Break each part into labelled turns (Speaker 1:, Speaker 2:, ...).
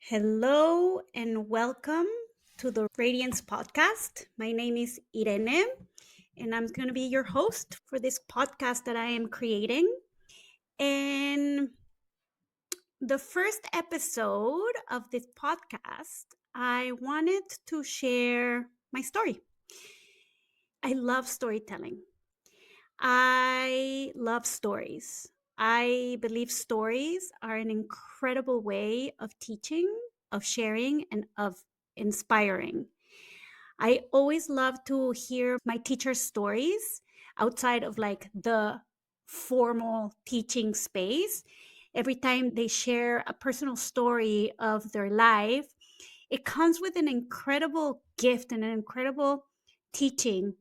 Speaker 1: Hello and welcome to the Radiance Podcast. My name is Irene, and I'm going to be your host for this podcast that I am creating. And the first episode of this podcast, I wanted to share my story. I love storytelling. I love stories. I believe stories are an incredible way of teaching, of sharing, and of inspiring. I always love to hear my teachers' stories outside of like the formal teaching space. Every time they share a personal story of their life, it comes with an incredible gift and an incredible teaching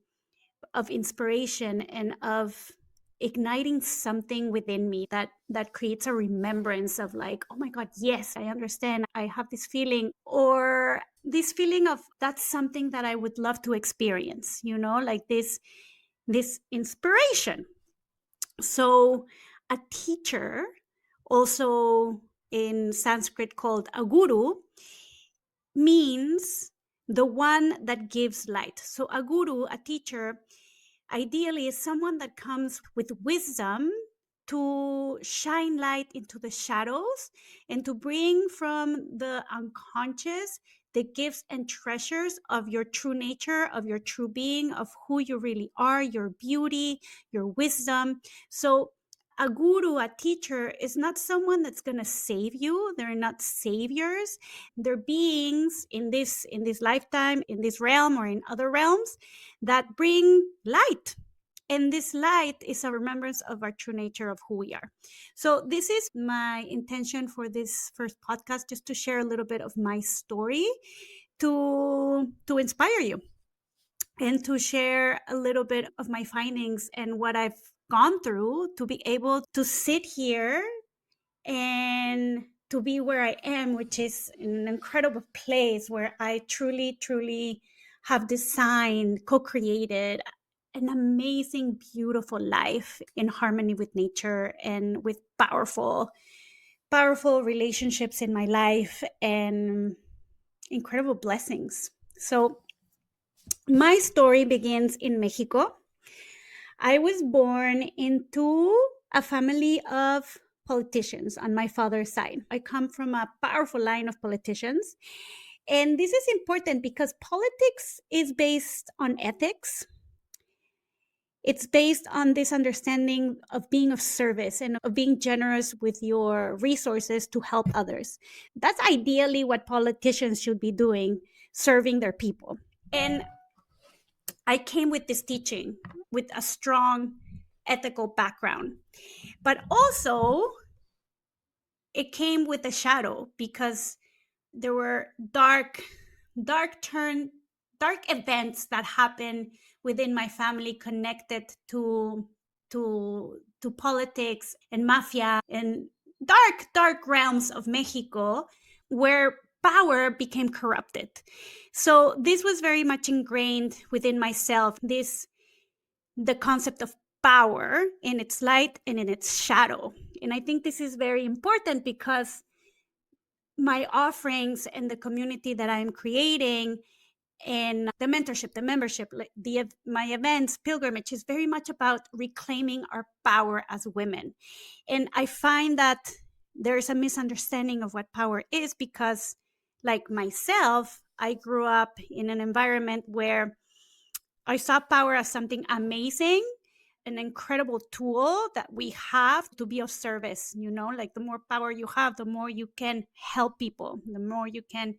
Speaker 1: of inspiration and of igniting something within me that creates a remembrance of like, oh my god, yes, I understand, I have this feeling, or this feeling of that's something that I would love to experience, like this inspiration. So a teacher, also in Sanskrit called a guru, means the one that gives light. So a guru, a teacher, ideally is someone that comes with wisdom to shine light into the shadows and to bring from the unconscious the gifts and treasures of your true nature, of your true being, of who you really are, your beauty, your wisdom. So a guru, a teacher, is not someone that's going to save you. They're not saviors. They're beings in this lifetime, in this realm or in other realms, that bring light. And this light is a remembrance of our true nature of who we are. So this is my intention for this first podcast, just to share a little bit of my story, to inspire you, and to share a little bit of my findings and what I've gone through to be able to sit here and to be where I am, which is an incredible place where I truly, truly have designed, co-created an amazing, beautiful life in harmony with nature and with powerful, powerful relationships in my life and incredible blessings. So my story begins in Mexico. I was born into a family of politicians on my father's side. I come from a powerful line of politicians. And this is important because politics is based on ethics. It's based on this understanding of being of service and of being generous with your resources to help others. That's ideally what politicians should be doing, serving their people. And I came with this teaching with a strong ethical background. But also, it came with a shadow because there were dark events that happened within my family connected to politics and mafia and dark realms of Mexico, where power became corrupted. So this was very much ingrained within myself, the concept of power in its light and in its shadow. And I think this is very important because my offerings and the community that I'm creating and the mentorship, the membership, my events, pilgrimage is very much about reclaiming our power as women. And I find that there's a misunderstanding of what power is because, like myself, I grew up in an environment where I saw power as something amazing, an incredible tool that we have to be of service. Like the more power you have, the more you can help people, the more you can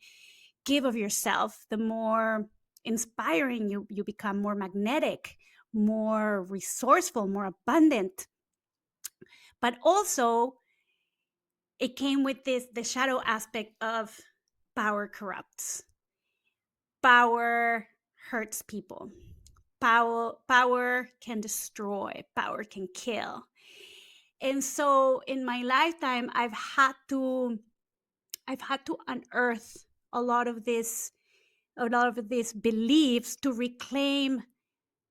Speaker 1: give of yourself, the more inspiring you become, more magnetic, more resourceful, more abundant. But also, it came with the shadow aspect of power corrupts, power hurts people. Power can destroy, power can kill. And so in my lifetime, I've had to unearth a lot of these beliefs to reclaim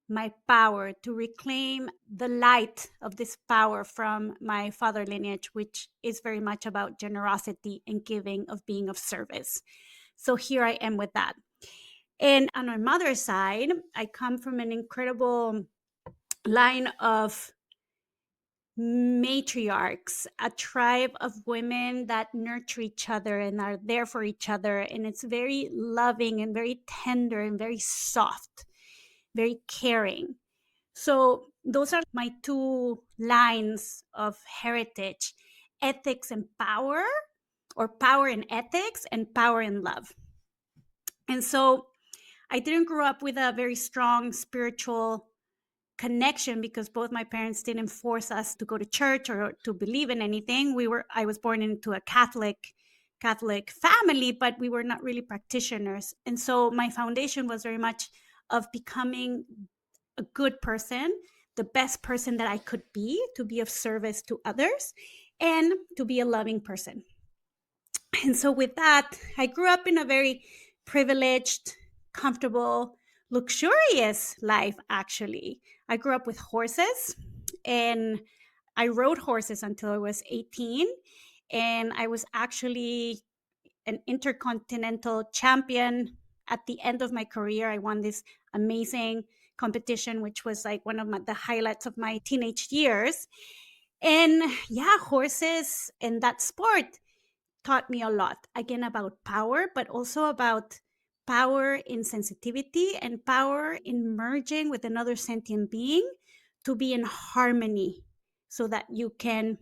Speaker 1: my power, to reclaim the light of this power from my father lineage, which is very much about generosity and giving, of being of service. So here I am with that. And on my mother's side, I come from an incredible line of matriarchs, a tribe of women that nurture each other and are there for each other. And it's very loving and very tender and very soft, very caring. So those are my two lines of heritage: ethics and power, or power and ethics, and power and love. And so I didn't grow up with a very strong spiritual connection because both my parents didn't force us to go to church or to believe in anything. I was born into a Catholic family, but we were not really practitioners. And so my foundation was very much of becoming a good person, the best person that I could be, to be of service to others and to be a loving person. And so with that, I grew up in a very privileged, comfortable, luxurious life, actually. I grew up with horses, and I rode horses until I was 18. And I was actually an intercontinental champion at the end of my career. I won this amazing competition, which was like one of the highlights of my teenage years. And yeah, horses and that sport taught me a lot, again, about power, but also about power in sensitivity and power in merging with another sentient being to be in harmony so that you can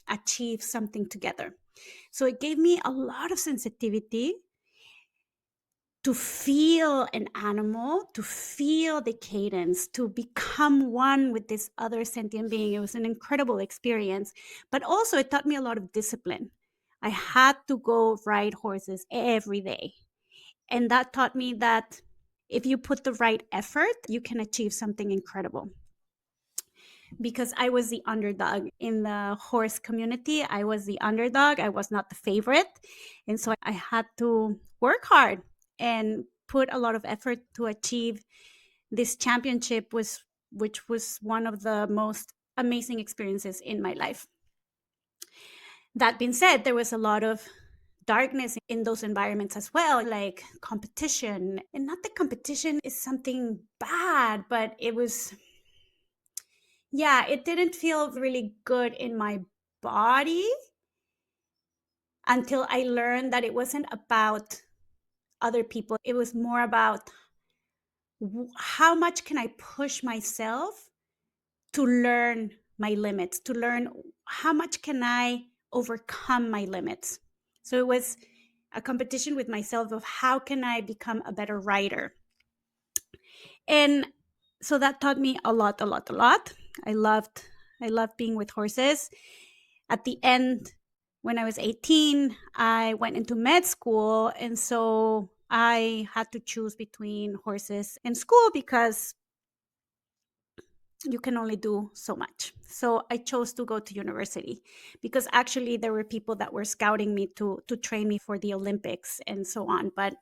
Speaker 1: achieve something together. So it gave me a lot of sensitivity to feel an animal, to feel the cadence, to become one with this other sentient being. It was an incredible experience, but also it taught me a lot of discipline. I had to go ride horses every day. And that taught me that if you put the right effort, you can achieve something incredible. Because I was the underdog in the horse community. I was the underdog. I was not the favorite. And so I had to work hard and put a lot of effort to achieve this championship, which was one of the most amazing experiences in my life. That being said, there was a lot of darkness in those environments as well, like competition. And not that competition is something bad, but it was, yeah, it didn't feel really good in my body until I learned that it wasn't about other people. It was more about how much can I push myself to learn my limits, to learn how much can I overcome my limits. So it was a competition with myself of how can I become a better writer. And so that taught me a lot. I loved being with horses. At the end, when I was 18, I went into med school. And so I had to choose between horses and school because you can only do so much. So I chose to go to university because actually there were people that were scouting me to train me for the Olympics and so on. But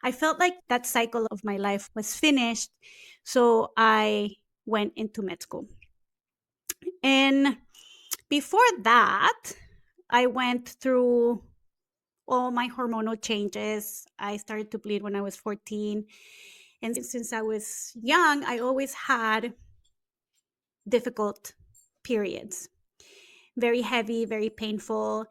Speaker 1: I felt like that cycle of my life was finished. So I went into med school. And before that, I went through all my hormonal changes. I started to bleed when I was 14. And since I was young, I always had difficult periods, very heavy, very painful.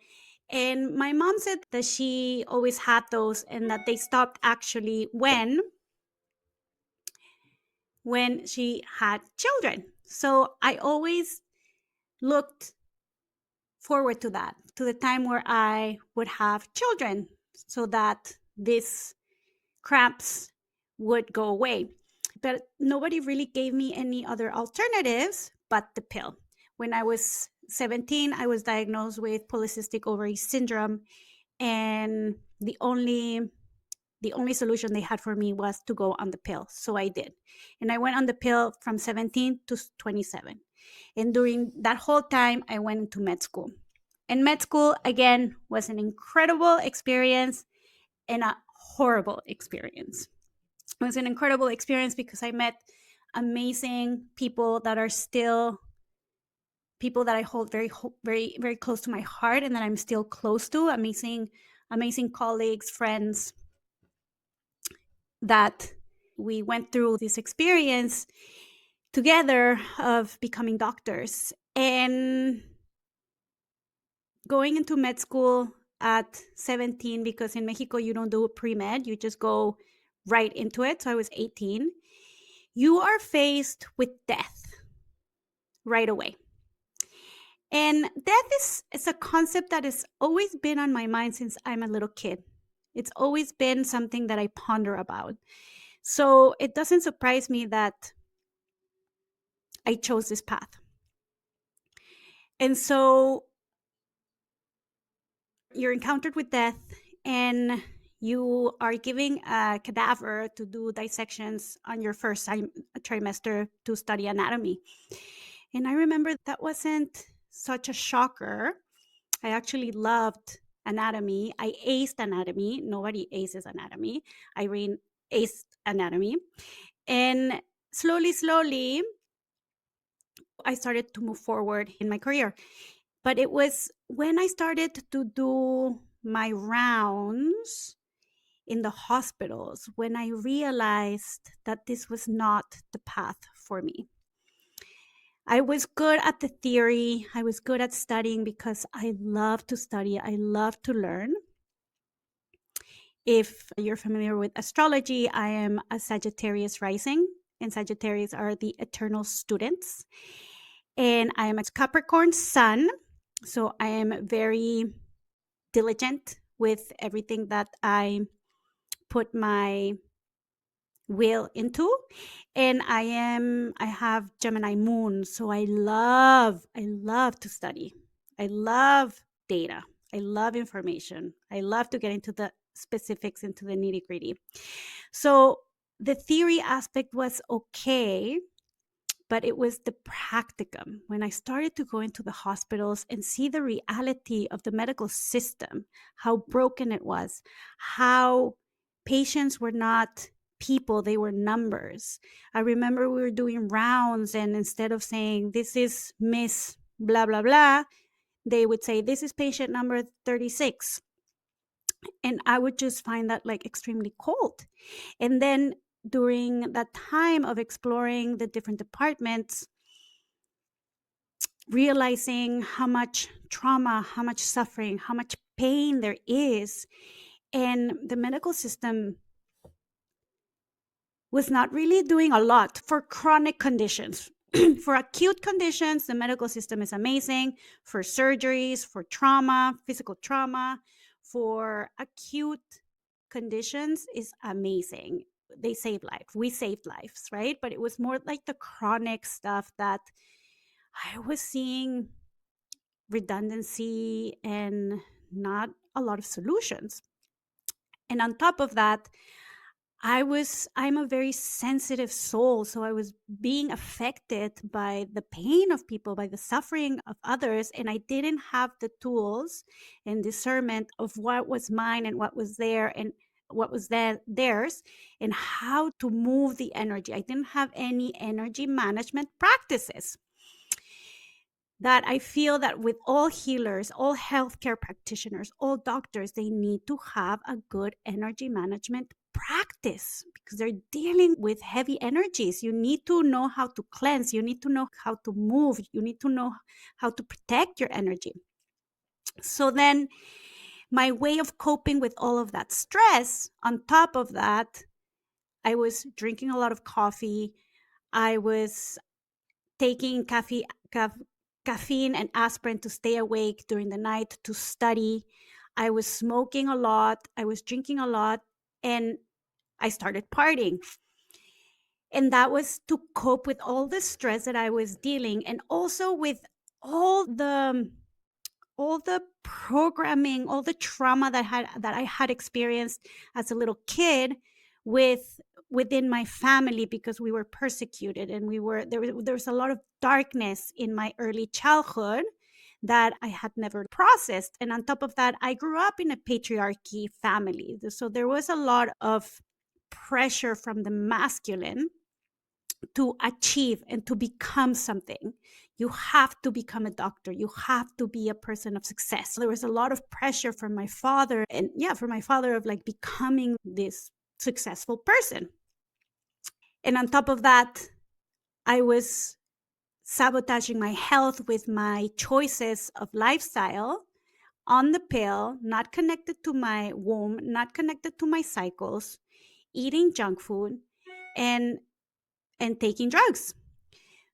Speaker 1: And my mom said that she always had those and that they stopped actually when she had children. So I always looked forward to that, to the time where I would have children so that these cramps would go away. But nobody really gave me any other alternatives but the pill. When I was 17, I was diagnosed with polycystic ovary syndrome, and the only solution they had for me was to go on the pill. So I did. And I went on the pill from 17 to 27. And during that whole time, I went into med school. And med school, again, was an incredible experience and a horrible experience. It was an incredible experience because I met amazing people that are still people that I hold very, very, very close to my heart and that I'm still close to. Amazing, amazing colleagues, friends that we went through this experience together of becoming doctors. And going into med school at 17, because in Mexico you don't do pre-med, you just go right into it. So I was 18. You are faced with death right away. And death is a concept that has always been on my mind since I'm a little kid. It's always been something that I ponder about. So it doesn't surprise me that I chose this path. And so you're encountered with death and you are giving a cadaver to do dissections on your first trimester to study anatomy. And I remember that wasn't such a shocker. I actually loved anatomy. I aced anatomy. Nobody aces anatomy. Irene aced anatomy. And slowly, I started to move forward in my career. But it was when I started to do my rounds in the hospitals when I realized that this was not the path for me. I was good at the theory. I was good at studying because I love to study. I love to learn. If you're familiar with astrology, I am a Sagittarius rising, and Sagittarius are the eternal students. And I am a Capricorn sun. So I am very diligent with everything that I put my will into. And I have Gemini moon. So I love to study. I love data. I love information. I love to get into the specifics, into the nitty gritty. So the theory aspect was okay, but it was the practicum. When I started to go into the hospitals and see the reality of the medical system, how broken it was, how patients were not people, they were numbers. I remember we were doing rounds, and instead of saying, this is Miss blah, blah, blah, they would say, this is patient number 36. And I would just find that like extremely cold. And then during that time of exploring the different departments, realizing how much trauma, how much suffering, how much pain there is. And the medical system was not really doing a lot for chronic conditions. For acute conditions, the medical system is amazing. For surgeries, for trauma, physical trauma, for acute conditions is amazing. They save lives. We saved lives, right? But it was more like the chronic stuff that I was seeing redundancy and not a lot of solutions. And on top of that, I'm a very sensitive soul. So I was being affected by the pain of people, by the suffering of others. And I didn't have the tools and discernment of what was mine and what was there and what was theirs and how to move the energy. I didn't have any energy management practices. That I feel that with all healers, all healthcare practitioners, all doctors, they need to have a good energy management practice because they're dealing with heavy energies. You need to know how to cleanse. You need to know how to move. You need to know how to protect your energy. So then my way of coping with all of that stress, on top of that, I was drinking a lot of coffee. I was taking caffeine and aspirin to stay awake during the night to study. I was smoking a lot. I was drinking a lot. And I started partying. And that was to cope with all the stress that I was dealing and also with all the programming, all the trauma that I had experienced as a little kid within my family because we were persecuted and there was a lot of darkness in my early childhood that I had never processed. And on top of that, I grew up in a patriarchy family. So there was a lot of pressure from the masculine to achieve and to become something. You have to become a doctor. You have to be a person of success. There was a lot of pressure from my father, and from my father, of like becoming this successful person. And on top of that, I was sabotaging my health with my choices of lifestyle on the pill, not connected to my womb, not connected to my cycles, eating junk food, and taking drugs.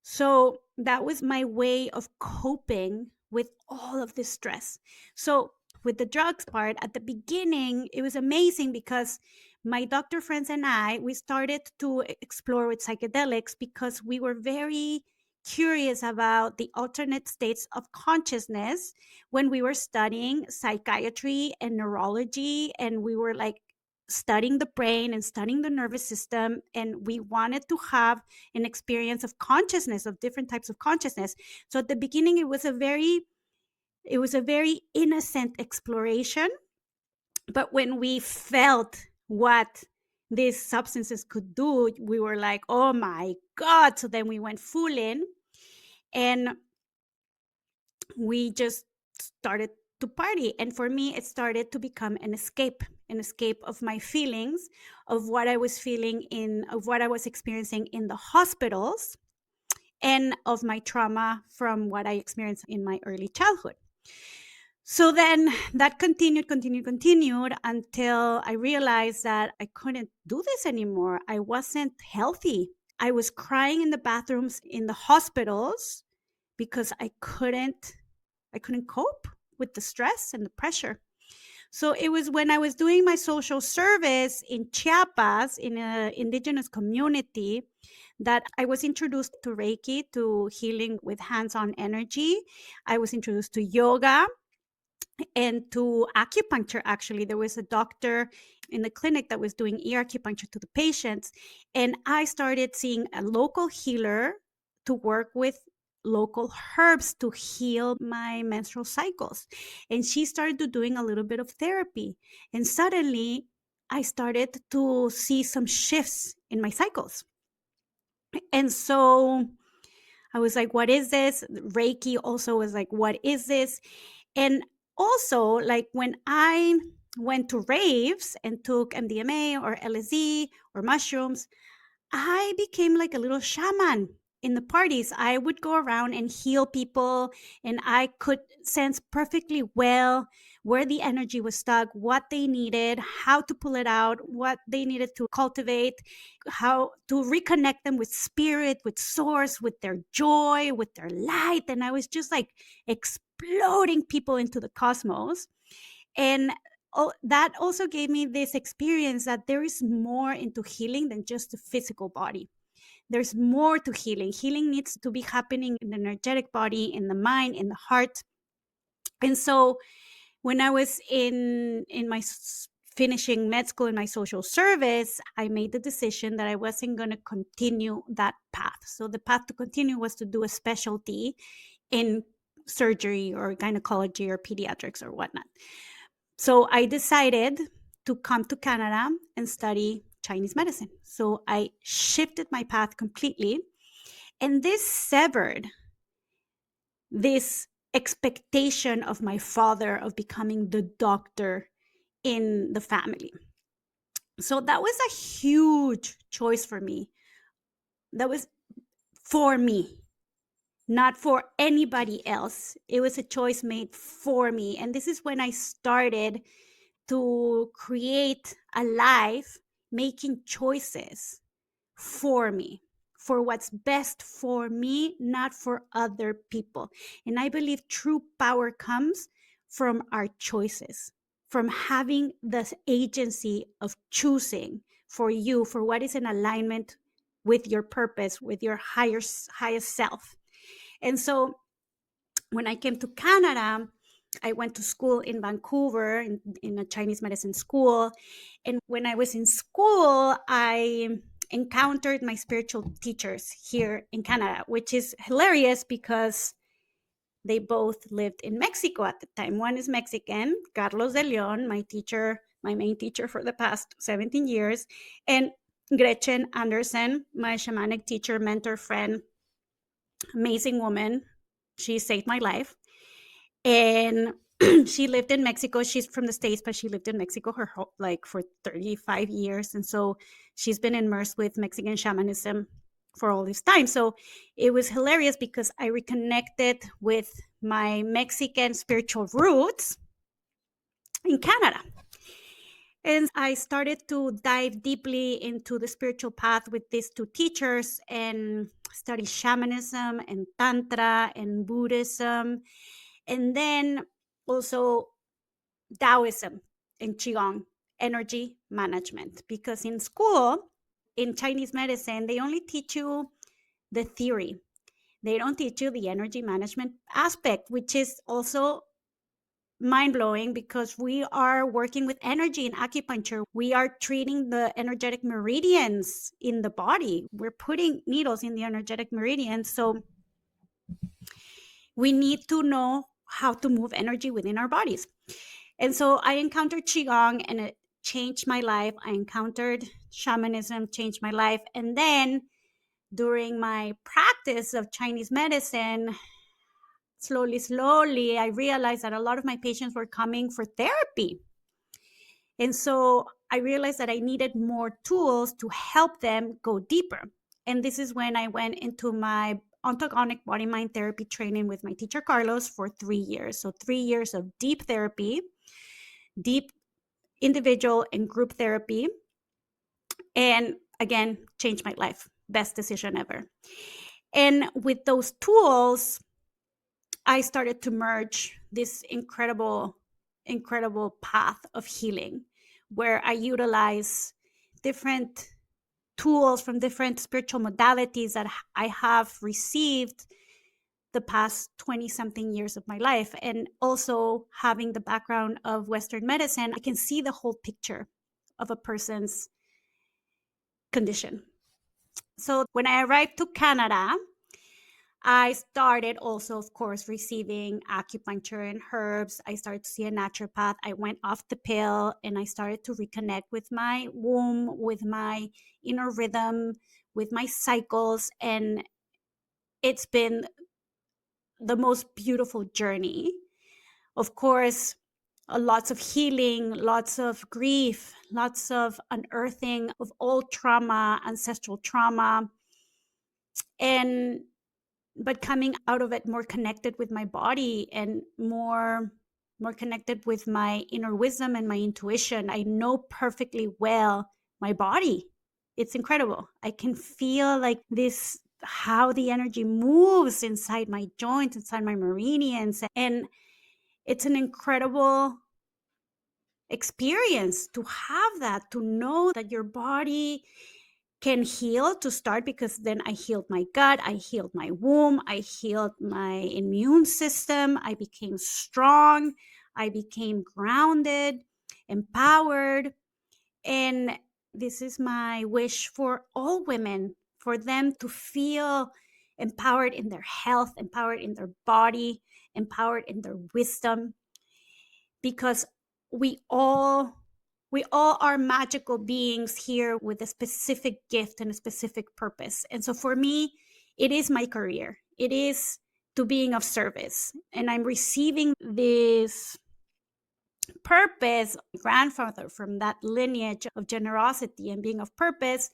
Speaker 1: So that was my way of coping with all of this stress. So with the drugs part, at the beginning, it was amazing because my doctor friends and we started to explore with psychedelics because we were very curious about the alternate states of consciousness when we were studying psychiatry and neurology, and we were like studying the brain and studying the nervous system, and we wanted to have an experience of consciousness, of different types of consciousness. So at the beginning, it was a very innocent exploration. But when we felt what these substances could do, we were like, oh my God. So then we went full in, and we just started to party. And for me, it started to become an escape of my feelings, of what I was of what I was experiencing in the hospitals, and of my trauma from what I experienced in my early childhood. So then that continued until I realized that I couldn't do this anymore. I wasn't healthy. I was crying in the bathrooms in the hospitals because I couldn't cope with the stress and the pressure. So it was when I was doing my social service in Chiapas, in an indigenous community, that I was introduced to Reiki, to healing with hands-on energy. I was introduced to yoga and to acupuncture. Actually, there was a doctor in the clinic that was doing ear acupuncture to the patients, and I started seeing a local healer to work with local herbs to heal my menstrual cycles. And she started doing a little bit of therapy, and suddenly I started to see some shifts in my cycles. And so I was like, what is this? Reiki also was like, what is this? And also, like, when I went to raves and took MDMA or LSD or mushrooms, I became like a little shaman in the parties. I would go around and heal people, and I could sense perfectly well where the energy was stuck, what they needed, how to pull it out, what they needed to cultivate, how to reconnect them with spirit, with source, with their joy, with their light. And I was just like exploding people into the cosmos. And that also gave me this experience that there is more into healing than just the physical body. There's more to healing. Healing needs to be happening in the energetic body, in the mind, in the heart. And so when I was in my finishing med school in my social service, I made the decision that I wasn't going to continue that path. So the path to continue was to do a specialty in surgery or gynecology or pediatrics or whatnot. So I decided to come to Canada and study Chinese medicine. So I shifted my path completely. And this severed this expectation of my father of becoming the doctor in the family. So that was a huge choice for me. That was for me, not for anybody else. It was a choice made for me. And this is when I started to create a life making choices for me, for what's best for me, not for other people. And I believe true power comes from our choices, from having the agency of choosing for you, for what is in alignment with your purpose, with your highest self. And so when I came to Canada, I went to school in Vancouver in a Chinese medicine school. And when I was in school, I encountered my spiritual teachers here in Canada, which is hilarious because they both lived in Mexico at the time. One is Mexican, Carlos de Leon, my teacher, my main teacher for the past 17 years. And Gretchen Anderson, my shamanic teacher, mentor, friend, amazing woman. She saved my life. And she lived in Mexico. She's from the States, but she lived in Mexico for 35 years. And so she's been immersed with Mexican shamanism for all this time. So it was hilarious because I reconnected with my Mexican spiritual roots in Canada. And I started to dive deeply into the spiritual path with these two teachers and study shamanism and tantra and Buddhism. And then also Taoism and Qigong, energy management. Because in school, in Chinese medicine, they only teach you the theory. They don't teach you the energy management aspect, which is also mind-blowing because we are working with energy in acupuncture. We are treating the energetic meridians in the body. We're putting needles in the energetic meridians. So we need to know how to move energy within our bodies. And so I encountered Qigong and it changed my life. I encountered shamanism, changed my life. And then during my practice of Chinese medicine, slowly, I realized that a lot of my patients were coming for therapy. And so I realized that I needed more tools to help them go deeper. And this is when I went into my ontogonic body mind therapy training with my teacher Carlos for 3 years. So 3 years of deep therapy, deep individual and group therapy. And again, changed my life. Best decision ever. And with those tools, I started to merge this incredible path of healing where I utilize different tools from different spiritual modalities that I have received the past 20 something years of my life. And also having the background of Western medicine, I can see the whole picture of a person's condition. So when I arrived to Canada, I started also, of course, receiving acupuncture and herbs. I started to see a naturopath. I went off the pill and I started to reconnect with my womb, with my inner rhythm, with my cycles. And it's been the most beautiful journey. Of course, lots of healing, lots of grief, lots of unearthing of old trauma, ancestral trauma. But coming out of it more connected with my body and more connected with my inner wisdom and my intuition. I know perfectly well my body. It's incredible. I can feel like this, how the energy moves inside my joints, inside my meridians. And it's an incredible experience to have that, to know that your body can heal to start, because then I healed my gut, I healed my womb, I healed my immune system, I became strong, I became grounded, empowered. And this is my wish for all women, for them to feel empowered in their health, empowered in their body, empowered in their wisdom, because we all are magical beings here with a specific gift and a specific purpose. And so for me, it is my career. It is to being of service. And I'm receiving this purpose, grandfather, from that lineage of generosity and being of purpose.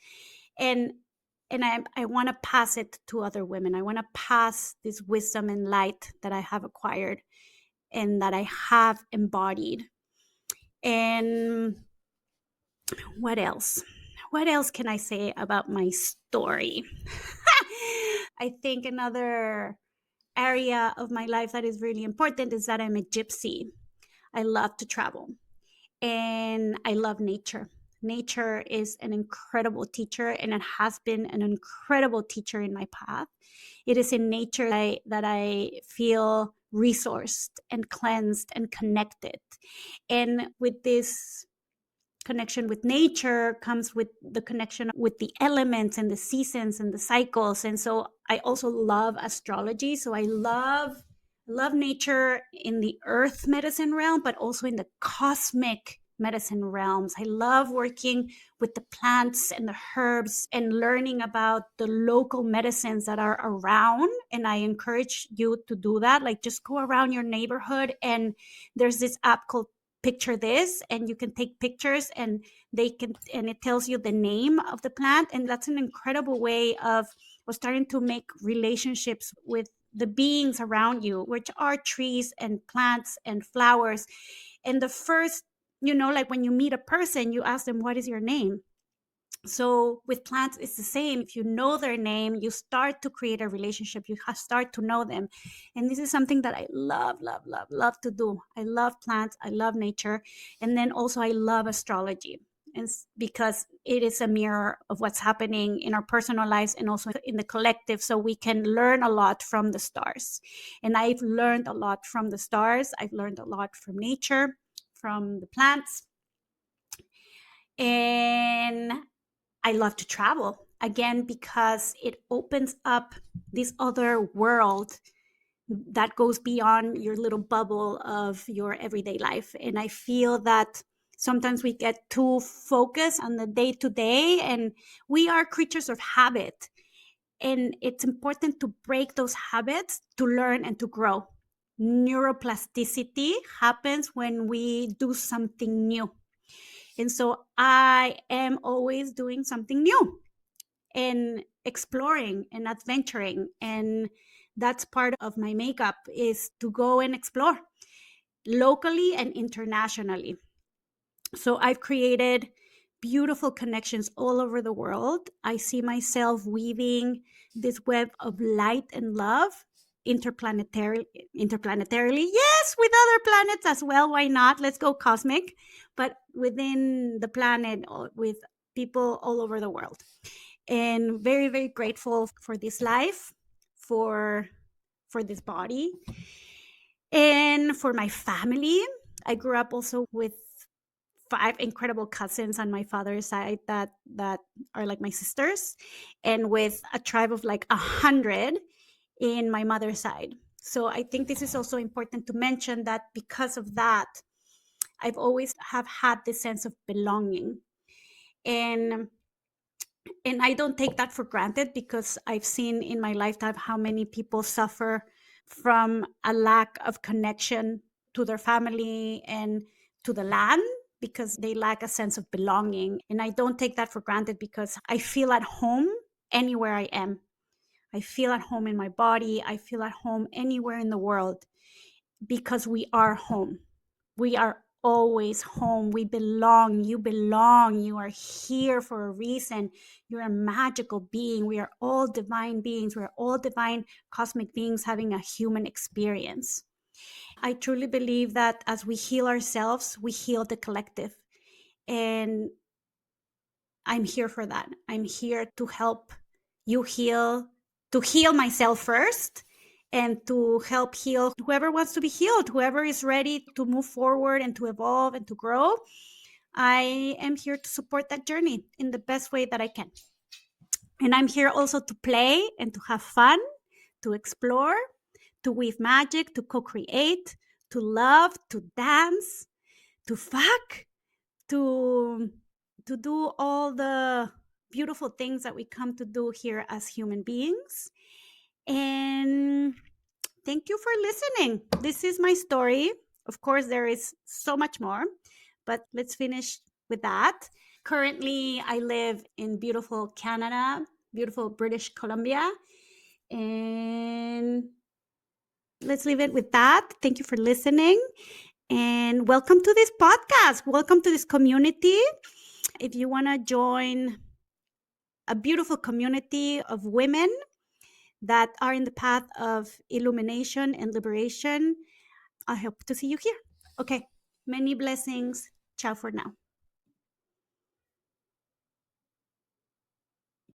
Speaker 1: And I want to pass it to other women. I want to pass this wisdom and light that I have acquired and that I have embodied. And what else? What else can I say about my story? I think another area of my life that is really important is that I'm a gypsy. I love to travel and I love nature. Nature is an incredible teacher, and it has been an incredible teacher in my path. It is in nature that I feel resourced and cleansed and connected. And with this connection with nature comes with the connection with the elements and the seasons and the cycles. And so I also love astrology. So I love nature in the earth medicine realm, but also in the cosmic medicine realms. I love working with the plants and the herbs and learning about the local medicines that are around. And I encourage you to do that. Like, just go around your neighborhood, and there's this app called Picture This, and you can take pictures, and it tells you the name of the plant. And that's an incredible way of starting to make relationships with the beings around you, which are trees and plants and flowers. And the first, like when you meet a person, you ask them, what is your name? So with plants, it's the same. If you know their name, you start to create a relationship. You start to know them. And this is something that I love, love, love, love to do. I love plants. I love nature. And then also I love astrology. And because it is a mirror of what's happening in our personal lives and also in the collective. So we can learn a lot from the stars. And I've learned a lot from the stars. I've learned a lot from nature, from the plants. And I love to travel, again, because it opens up this other world that goes beyond your little bubble of your everyday life. And I feel that sometimes we get too focused on the day to day, and we are creatures of habit. And it's important to break those habits to learn and to grow. Neuroplasticity happens when we do something new. And so I am always doing something new and exploring and adventuring. And that's part of my makeup, is to go and explore locally and internationally. So I've created beautiful connections all over the world. I see myself weaving this web of light and love interplanetarily. Yes, with other planets as well. Why not? Let's go cosmic, but within the planet, with people all over the world. And very, very grateful for this life, for this body, and for my family. I grew up also with 5 incredible cousins on my father's side that are like my sisters, and with a tribe of like 100 in my mother's side. So I think this is also important to mention, that because of that, I've always have had this sense of belonging. And I don't take that for granted, because I've seen in my lifetime how many people suffer from a lack of connection to their family and to the land, because they lack a sense of belonging. And I don't take that for granted, because I feel at home anywhere I am. I feel at home in my body. I feel at home anywhere in the world, because we are home. We are always home. We belong. You belong. You are here for a reason. You're a magical being. We are all divine beings. We are all divine cosmic beings having a human experience. I truly believe that as we heal ourselves, we heal the collective. And I'm here for that. I'm here to help you heal, to heal myself first, and to help heal whoever wants to be healed, whoever is ready to move forward and to evolve and to grow. I am here to support that journey in the best way that I can. And I'm here also to play and to have fun, to explore, to weave magic, to co-create, to love, to dance, to fuck, to do all the beautiful things that we come to do here as human beings. And thank you for listening. This is my story. Of course, there is so much more, but let's finish with that. Currently, I live in beautiful Canada, beautiful British Columbia. And let's leave it with that. Thank you for listening. And welcome to this podcast. Welcome to this community. If you want to join a beautiful community of women that are in the path of illumination and liberation, I hope to see you here. Okay. Many blessings. Ciao for now.